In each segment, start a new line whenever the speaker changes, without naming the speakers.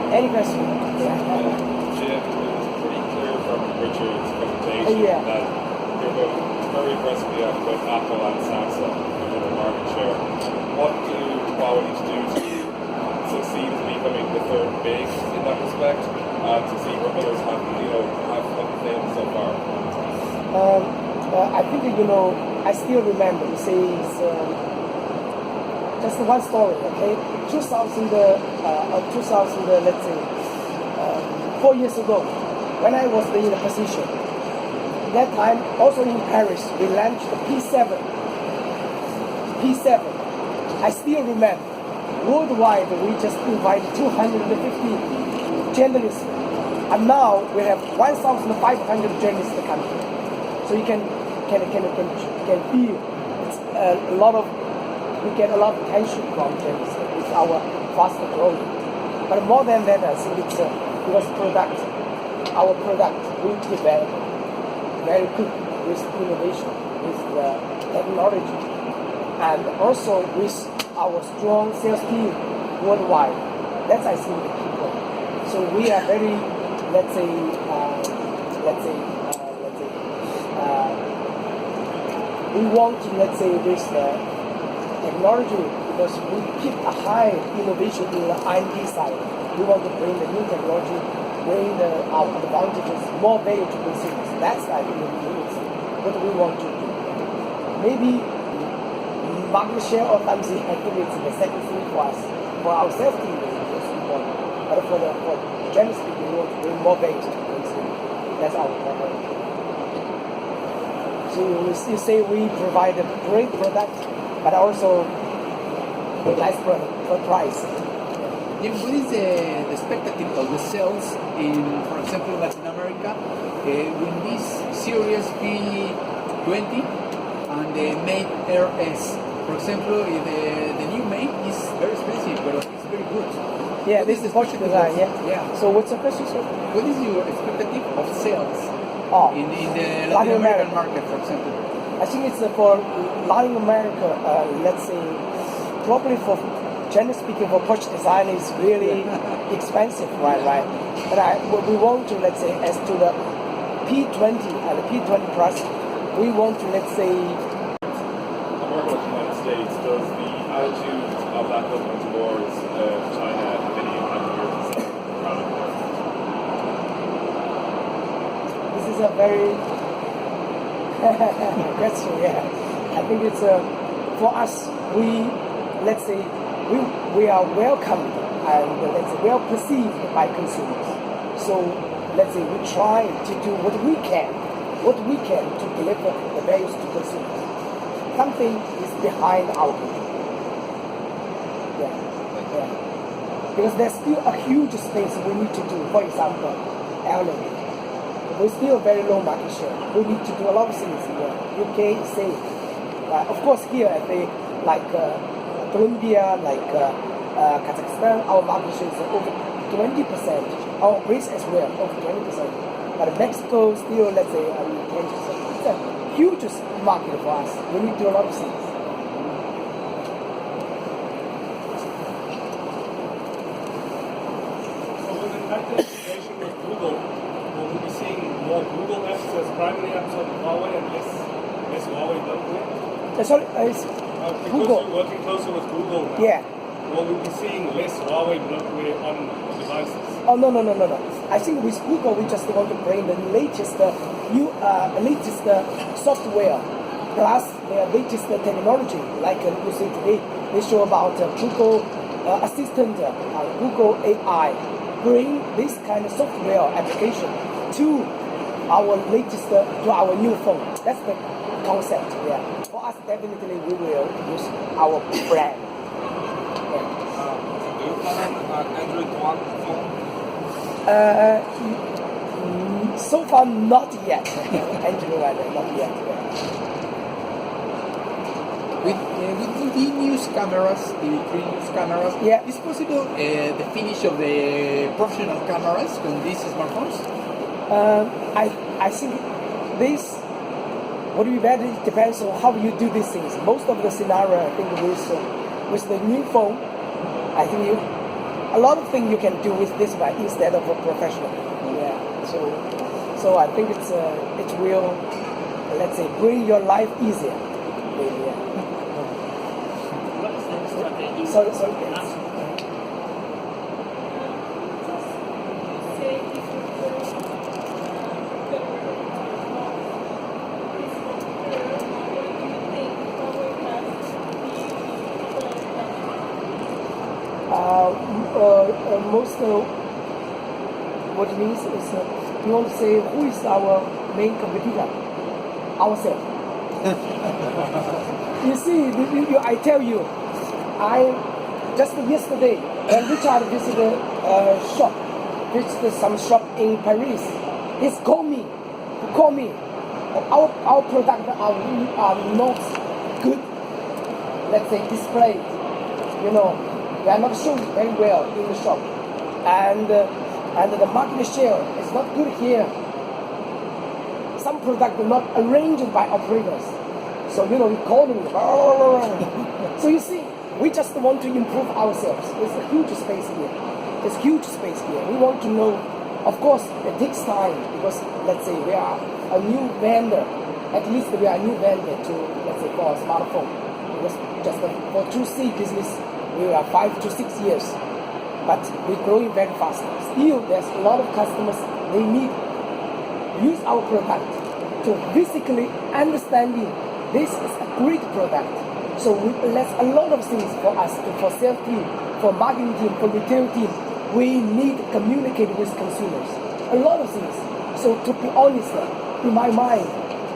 Any question?
Jim, it was pretty clear from Richard's presentation that you're moving very aggressively on both Apple and Samsung in terms of market share. What do Huawei need to do to succeed in becoming the third big in that respect, and to see what others have failed so far?
I think I still remember. It says just one story. Okay, 2000, let's say 4 years ago, when I was in the position. That time, also in Paris, we launched the P7. I still remember. Worldwide, we just invited 250 journalists, and now we have 1,500 journalists in the country. So you can feel it's a lot of, we get a lot of attention from journalists. It's our fast growing. But more than that, I think it's because our product we develop very good with innovation, with technology, and also with our strong sales team worldwide. That's I think the key point. So we are very, we want to with the technology, because we keep a high innovation in the R&D side. We want to bring the new technology, bring our advantages, more value to consumers. That's I think what we want to do. Maybe market share or something, I think it's the second thing for us. For our sales team, it's important. But for generally speaking, we want to bring more value to consumers. That's our priority. So you say we provide a great product, but also a nice product for price.
Jim, what is the expectative of the sales in, for example, Latin America, with this Series P20 and the Mate RS? For example, the new Mate is very expensive, but it's very good.
Yeah, this is Porsche design. Yeah. So what's the question, sir?
What is your expectative of sales in the Latin American market, for example?
I think it's for Latin America. Let's say probably for generally speaking, for Porsche design is really expensive, right? But we want to as to the P20 and the P20 Plus, we want to
United States, does the attitude of that government towards China have any impact on your product?
This is a very question. I think it's for us. We are welcomed and well perceived by consumers. So we try to do what we can to deliver the values to consumers. Something is behind our company. Because there's still a huge space we need to do. For example, LED. We're still very low market share. We need to do a lot of things here. UK, safe. Of course, here Colombia, Kazakhstan, our market share is over 20%. Our Greece as well, over 20%. But Mexico still, 10%. It's a huge market for us. We need to do a lot of things.
So with the tight integration with Google, will we be seeing more Google apps as primary apps on Huawei and less Huawei locally?
Sorry, it's
Because
Google.
you're working closer with Google now.
Yeah.
Will we be seeing less Huawei bloatware on devices?
Oh no! I think with Google we just want to bring the latest software plus the latest technology. Like you see today, they show about Google Assistant, Google AI. Bring this kind of software application to our new phone. That's the concept. Yeah. For us, definitely we will use our brand.
Do you plan an Android One phone?
So far, not yet. Android One, not yet.
With the news cameras, the 3 news cameras, is possible the finish of the professional cameras on these smartphones?
I think this would be better. It depends on how you do these things. Most of the scenario, I think, with the new phone, I think a lot of things you can do with this one instead of a professional. Yeah. So I think it will, let's say, bring your life easier. Maybe. Yeah.
What is the strategy?
Sorry. Most what it means is we want to say who is our main competitor? Ourselves. You see, I tell you, I just yesterday when Richard visited some shop in Paris, he called me. Our products are not good. Let's say displayed. You know, they are not shown very well in the shop, and the market share is not good here. Some products are not arranged by operators, so you know we call them. So you see, we just want to improve ourselves. There's a huge space here. We want to know. Of course, it takes time because let's say we are a new vendor. At least we are a new vendor to, let's say, for a smartphone. Because just for 2C business, we are 5 to 6 years, but we're growing very fast. Still, there's a lot of customers, they need use our product to physically understanding this is a great product. So there's a lot of things for us, for sales team, for marketing team, for retail team. We need to communicate with consumers. A lot of things. So to be honest, in my mind,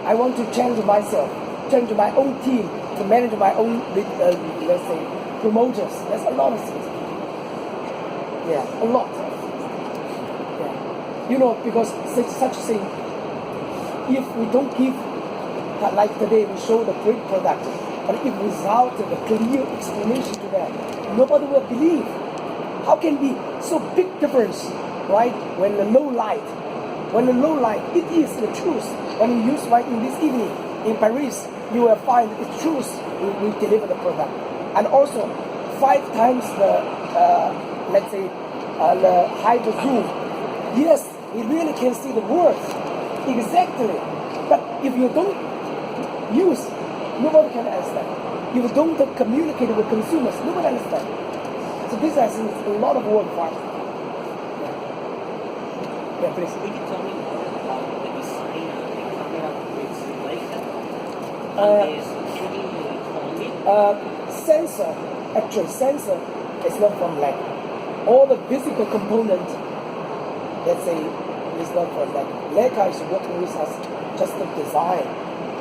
I want to change myself, change my own team, to manage my own, let's say, promoters. There's a lot of things. Yeah, a lot. Yeah. You know, because such a thing, if we don't give, like today we show the great product, but if without the clear explanation to them, nobody will believe. How can be so big difference, right? When the low light, it is the truth. When you use one in this evening in Paris, you will find it's truth. We deliver the product, and also 5 times the let's say the height of zoom. Yes, we really can see the words exactly. But if you don't use, nobody can understand. If you don't communicate with consumers, nobody understands. So this I think is a lot of work for us. Yeah, please.
Could you tell me more about the design of the camera with Leica and the security only?
Sensor is not from Leica. All the physical component, let's say, is not from Leica. Leica is working with us just to design,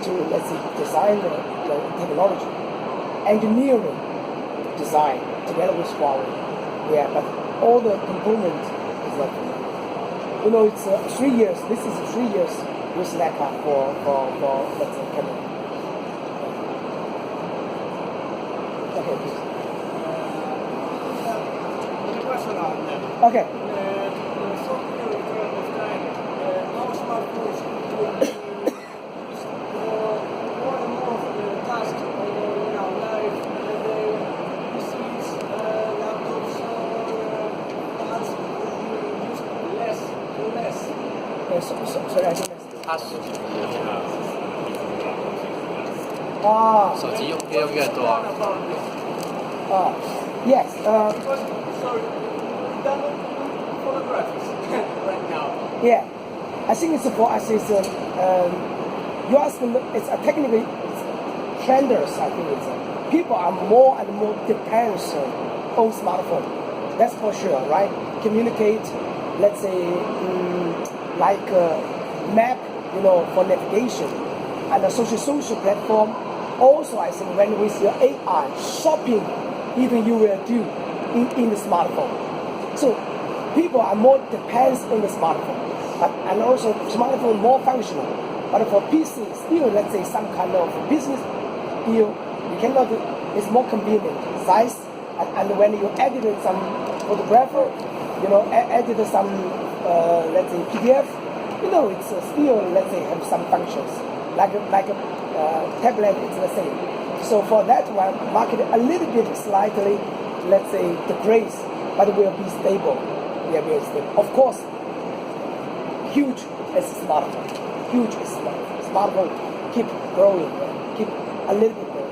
the technology, engineering design together with Huawei. Yeah, but all the components is not from Leica. You know, it's 3 years. This is 3 years with Leica for let's say camera. Okay, please. Okay. Sorry, I didn't.
手机用越多。
Yes.
Sorry, we don't photographs right now.
Yeah, I think it's for us. It's you ask them. It's a technically trenders. I think it's people are more and more depends on smartphone. That's for sure, right? Communicate. Let's say like map, you know, for navigation, and a social platform. Also, I think when with your AI shopping, even you will do in the smartphone. So people are more depends on the smartphone, and also smartphone more functional. But for PC, still let's say some kind of business deal, you cannot. It's more convenient size, and when you edit some photographer, you know, edit some let's say PDF, you know, it's still let's say have some functions like a tablet. It's the same. So for that one, market a little bit slightly, let's say decrease. but will be stable. Yeah, will be stable. Of course, huge is smartphone. Huge is smartphone. Smartphone keep growing, keep a little bit growing.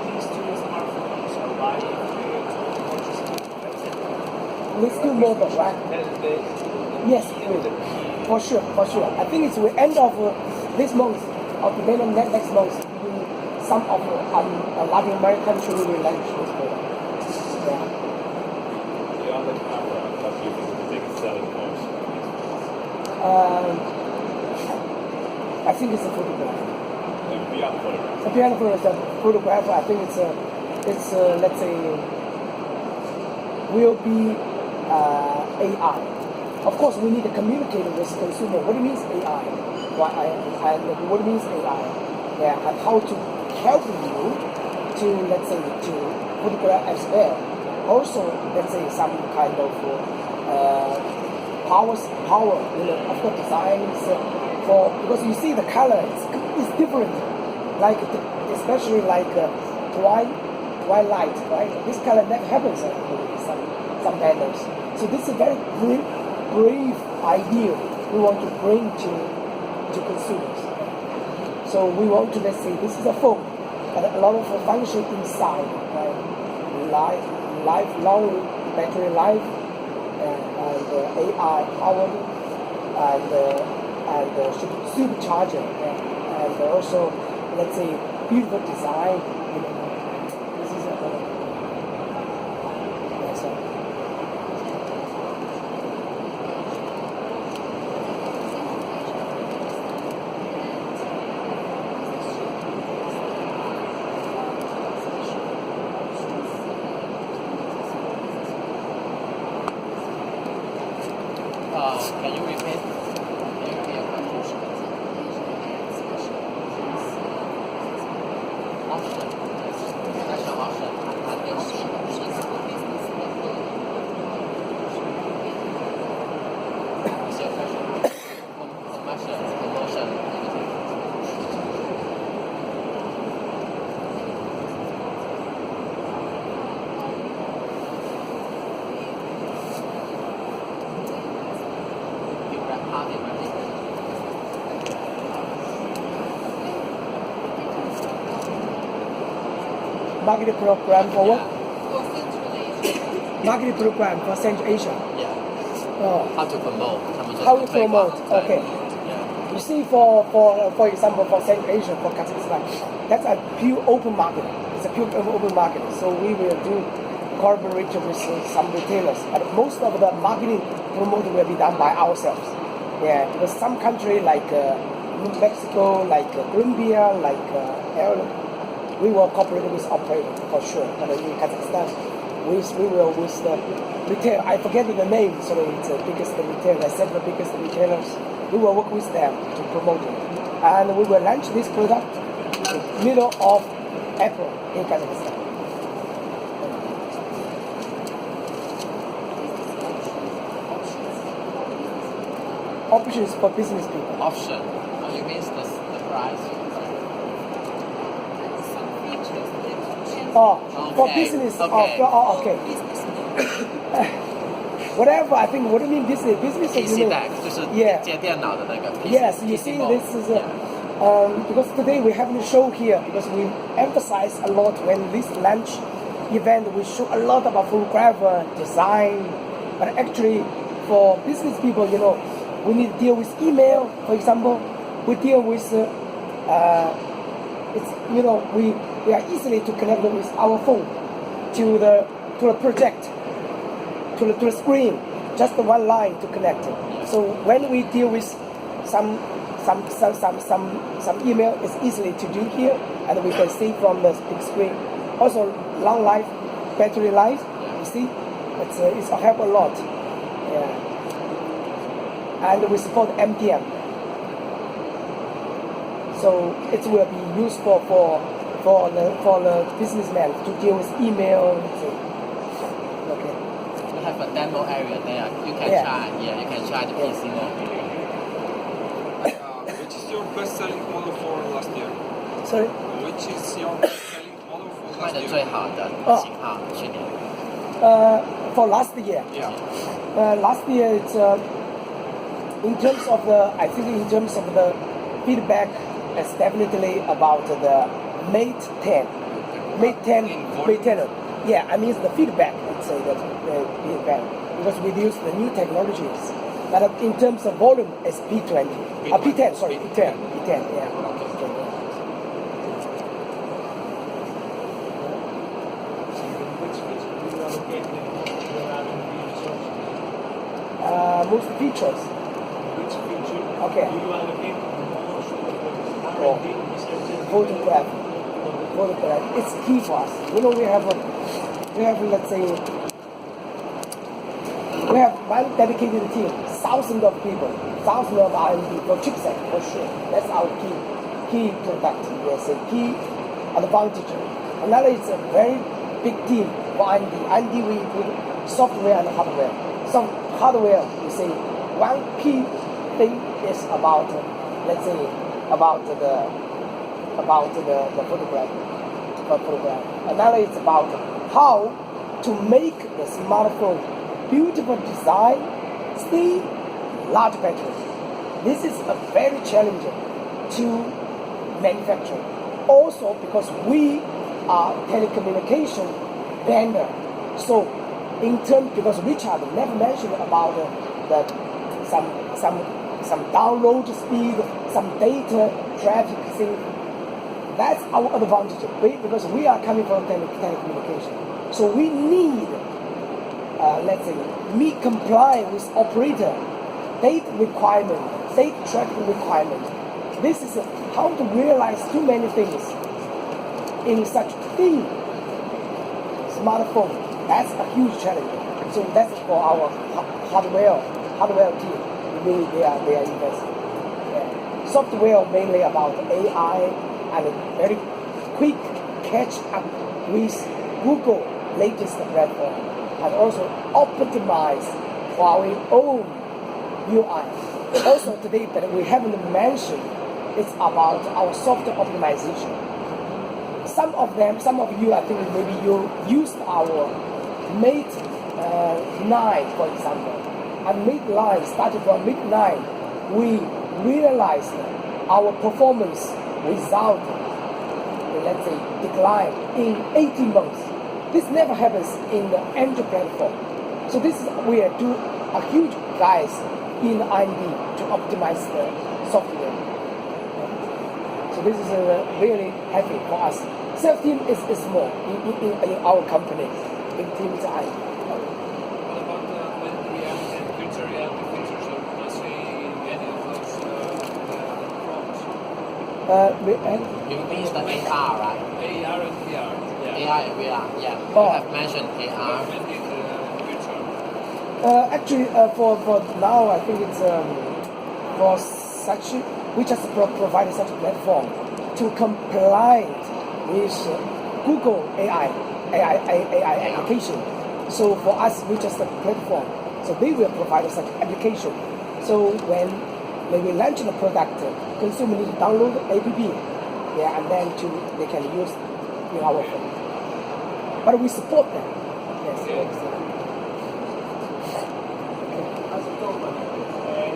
These two smartphones are buying
Let's do mobile, right? Yes, for sure, for sure. I think it's the end of this month, or the beginning of next month. Some of Latin American countries will launch this product. Yeah.
Beyond the camera, what do you think is the biggest selling point?
I think it's a photograph.
Beyond photograph.
So beyond photograph, I think it's let's say will be AI. Of course, we need to communicate with consumer. What it means AI? What it means AI? Yeah, and how to help you to let's say to photograph as well. Also, let's say some kind of power, of course, designs for because you see the color is different. Like especially like twilight, right? This color never happens in some banners. So this is a very brave idea we want to bring to consumers. So we want to, let's say, this is a phone, but a lot of function inside, right? Lifelong battery life, and AI powered, and supercharger, and also, let's say, beautiful design. This is a yes, sir.
Can you repeat? Option. Special option. What's your question? Commercial, promotion.
Marketing program for what?
For Central Asia.
Marketing program for Central Asia.
Yeah.
Oh,
How to promote?
how to promote? Okay.
Yeah.
You see, for example, for Central Asia, for Kazakhstan, that's a pure open market. It's a pure open market. So we will do collaboration with some retailers, but most of the marketing promoting will be done by ourselves. Yeah, because some country like Mexico, like Colombia, like Ireland, we will cooperate with operator for sure. But in Kazakhstan, we will with the retail. I forget the name. So it's the biggest retailer. I said the biggest retailers. We will work with them to promote it, and we will launch this product in middle of April in Kazakhstan. Options for business people.
Option. Oh, you mean the price?
Some features that
Oh, for
Okay,
business.
okay.
Okay.
business
Whatever. I think. What do you mean business? Business is
PC deck 就是
Yeah.
接电脑的那个 PC.
Yes, you
PC
see,
board.
this is
Yeah.
because today we have the show here because we emphasize a lot when this launch event we show a lot about photographer design, but actually for business people, we need to deal with email. For example, we deal with it's we are easily to connect with our phone to the project to the screen, just one line to connect. So when we deal with some email, it's easily to do here, and we can see from the big screen. Also, long life, battery life. You see, it's help a lot. Yeah, and we support MDM, so it will be useful for the businessman to deal with email. Okay.
We have a demo area there. You can
Yeah.
try. Yeah, you can try the PC mode.
Which is your best selling model for last year?
Sorry.
Which is your best selling model for
卖的最好的型号去年。
For last year.
Yeah.
Last year, it's in terms of I think in terms of the feedback, it's definitely about the Mate 10. Mate 10, Mate 10. Yeah, I mean the feedback, let's say that feedback, because we use the new technologies. But in terms of volume, it's P20. P10, sorry, P10, yeah. Most features.
Which feature
Okay.
do you allocate
Oh.
R&D research?
Photograph. It's key for us. You know, we have let's say, we have one dedicated team, thousands of people, thousands of R&D for chipset for sure. That's our key product. Yes, a key advantage. Another is a very big team for R&D. R&D we include software and hardware. Some hardware, you say, one key thing is about, let's say, about the photograph. Another is about how to make the smartphone beautiful design, still large battery. This is a very challenging to manufacture. Also because we are telecommunication vendor, so because Richard never mentioned about some download speed, some data traffic thing. That's our advantage because we are coming from telecommunication. So we need, let's say, meet comply with operator data requirement, data traffic requirement. This is how to realize too many things in such thin smartphone. That's a huge challenge. So that's for our hardware team. Really, they are investing. Yeah. Software mainly about AI and very quick catch up with Google latest platform, and also optimize for our own UI. Also today that we haven't mentioned, it's about our software optimization. Some of you, I think maybe you used our Mate 9, for example. And Mate 9, starting from Mate 9, we realized our performance without, let's say, decline in 18 months. This never happens in the Android platform. So this is we are doing a huge guys in R&D to optimize the software. So this is really happy for us. Sales team is small in our company. Big team is R&D.
What about augmented reality and virtual reality features? Are we going to see any of those phones?
You mean the AR, right?
AR and VR. Yeah.
AR and VR, yeah.
Oh.
You have mentioned AR.
Augmented virtual.
Actually, for now, I think it's for such. We just provide such a platform to comply with Google AI application. So for us, we just a platform. So they will provide such application. So when we launch the product, consumer need to download the app, yeah, and then they can use in our phone. But we support them. Yes.
As a company,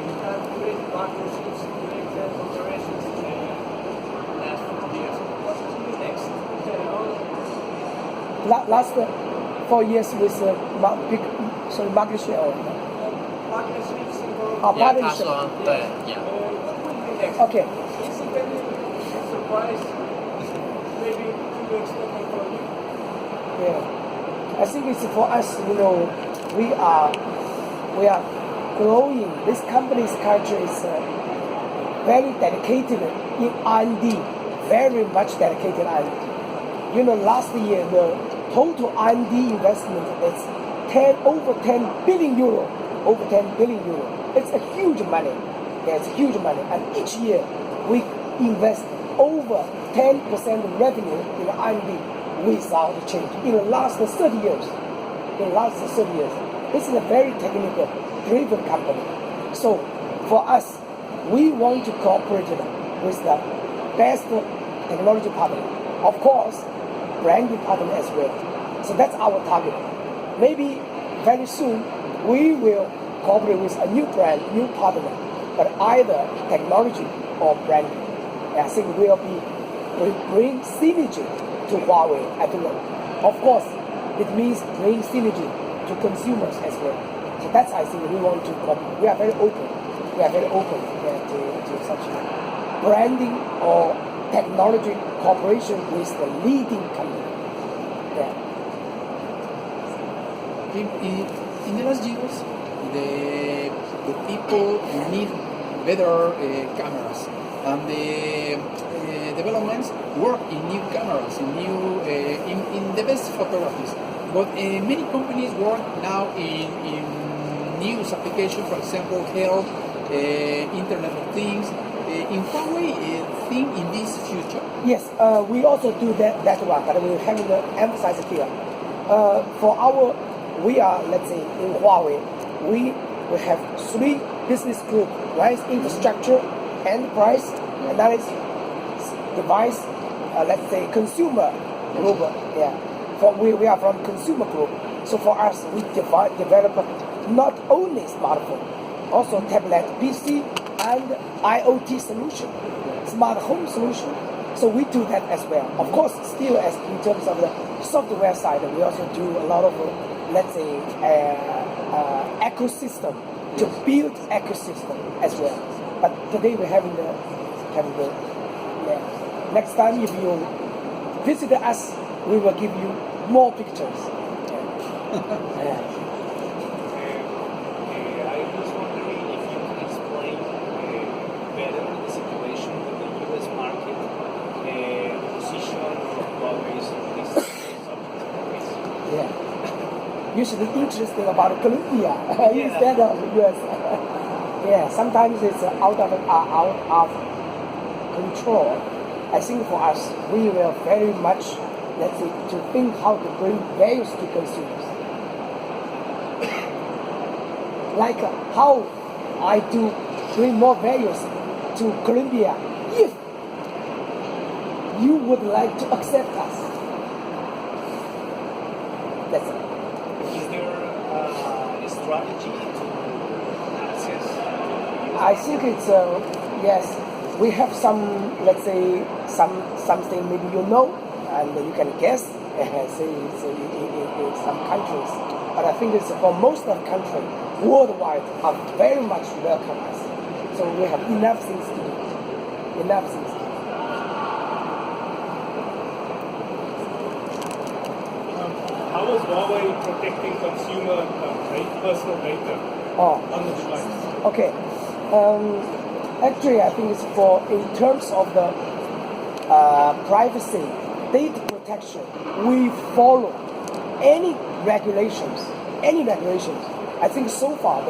you have great partnerships, great cooperations last 4 years. What will be next?
Last 4 years with market share.
Partnerships involved.
Partnership.
Yeah.
What will be next?
Okay.
Is it any surprise? Maybe to expect from you?
Yeah, I think it's for us. You know, we are growing. This company's culture is very dedicated in R&D, very much dedicated R&D. You know, last year the total R&D investment is over 10 billion euro. Over 10 billion euro. It's a huge money. Yeah, it's huge money. And each year we invest over 10% revenue in R&D without change. In the last 30 years. This is a very technical driven company. So for us, we want to cooperate with the best technology partner. Of course, branding partner as well. So that's our target. Maybe very soon we will cooperate with a new brand, new partner, but either technology or branding. I think will bring synergy to Huawei. I think, of course, it means bring synergy to consumers as well. So that's, I think, we want to cooperate. We are very open. We are very open to such branding or technology cooperation with the leading company. Yeah.
In the last years, the people need better cameras, and the developments work in new cameras, in the best photographies. But many companies work now in news applications, for example, health, Internet of Things. In Huawei, think in this future?
Yes, we also do that one, but we have to emphasize it here. We are, let's say, in Huawei, we have three business groups. One is infrastructure, enterprise, and that is device, let's say, consumer group. Yeah, we are from consumer group. So for us, we develop not only smartphone, also tablet, PC, and IoT solution, smart home solution. So we do that as well. Of course, still as in terms of the software side, we also do a lot of, let's say, ecosystem, to build ecosystem as well. But today we're having the next time if you visit us, we will give you more pictures. Yeah.
I was wondering if you could explain better the situation with the U.S. market, position of Huawei's in this subject.
Yeah. You should be interested about Colombia instead of US. Yeah, sometimes it's out of control. I think for us, we will very much, let's say, to think how to bring values to consumers. Like how I do bring more values to Colombia if you would like to accept us. That's it.
Is there a strategy to access?
I think it's yes. We have some, let's say, something maybe you know, and you can guess. Say it's in some countries, but I think it's for most of the countries worldwide are very much welcome us. So we have enough things to do. Enough things to do.
How is Huawei protecting consumer personal data on the device?
Okay. Actually, I think it's in terms of the privacy, data protection. We follow any regulations. I think so far in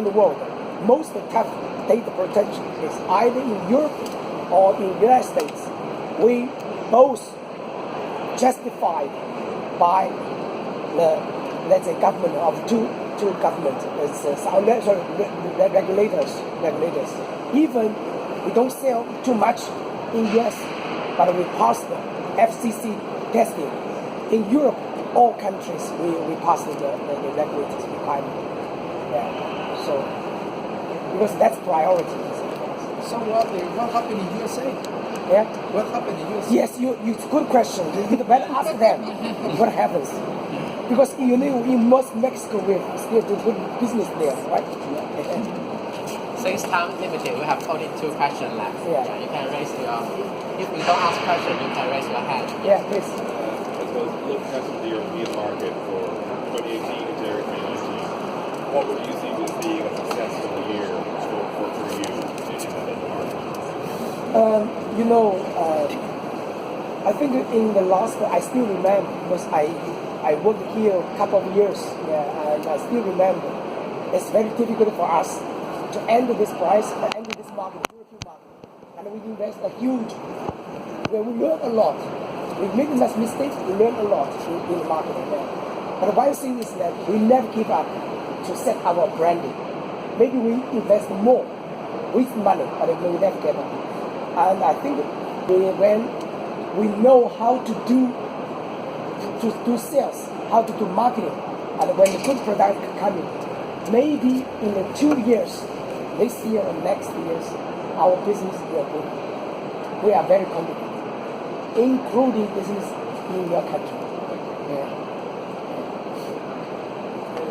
the world, most tough data protection is either in Europe or in the United States. We both justified by the, let's say, government of two governments, regulators. Even we don't sell too much in US, but we pass the FCC testing. In Europe, all countries we pass the regulators requirement. Yeah. So because that's priority.
So what happened in USA?
Yeah.
What happened in USA?
Yes, it's a good question. You better ask them what happens. Because you know, in most Mexico, we still do good business there, right?
Since time limited, we have only 2 questions left.
Yeah.
You can raise your. If you don't ask question, you can raise your hand.
Yeah, please.
I suppose looking at the European market for 2018 to 2019, what would you see as being a successful year for you in that market?
I think in the last, I still remember because I worked here a couple of years, and I still remember it's very difficult for us to enter this price, enter this market, European market, and we invest a huge. Where we learn a lot. We make less mistakes, we learn a lot in the market. But one thing is that we never give up to set our branding. Maybe we invest more with money, but we never give up. And I think when we know how to do to do sales, how to do marketing, and when the good product come in, maybe in the 2 years, this year or next years, our business will grow. We are very confident, including business in your country. Yeah.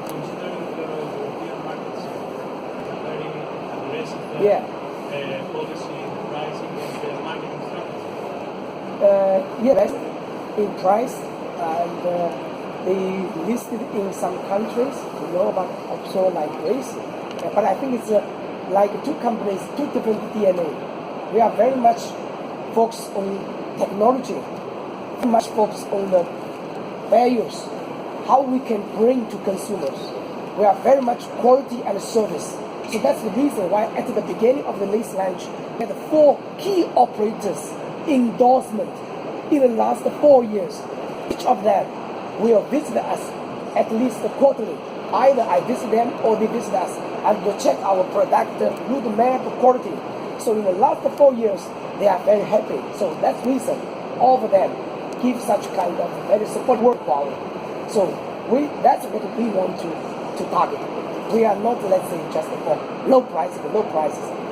Considering the European markets very aggressive
Yeah.
policy in pricing and marketing strategy.
Yes, in price, and they listed in some countries, but also like this. But I think it's like two companies, two different DNA. We are very much focused on technology, very much focused on the values, how we can bring to consumers. We are very much quality and service. So that's the reason why at the beginning of the lease launch, we had 4 key operators endorsement in the last 4 years. Each of them will visit us at least quarterly. Either I visit them or they visit us and will check our product roadmap quality. So in the last 4 years, they are very happy. So that's the reason all of them give such kind of very support work for our. So that's what we want to target. We are not, let's say, just for low prices.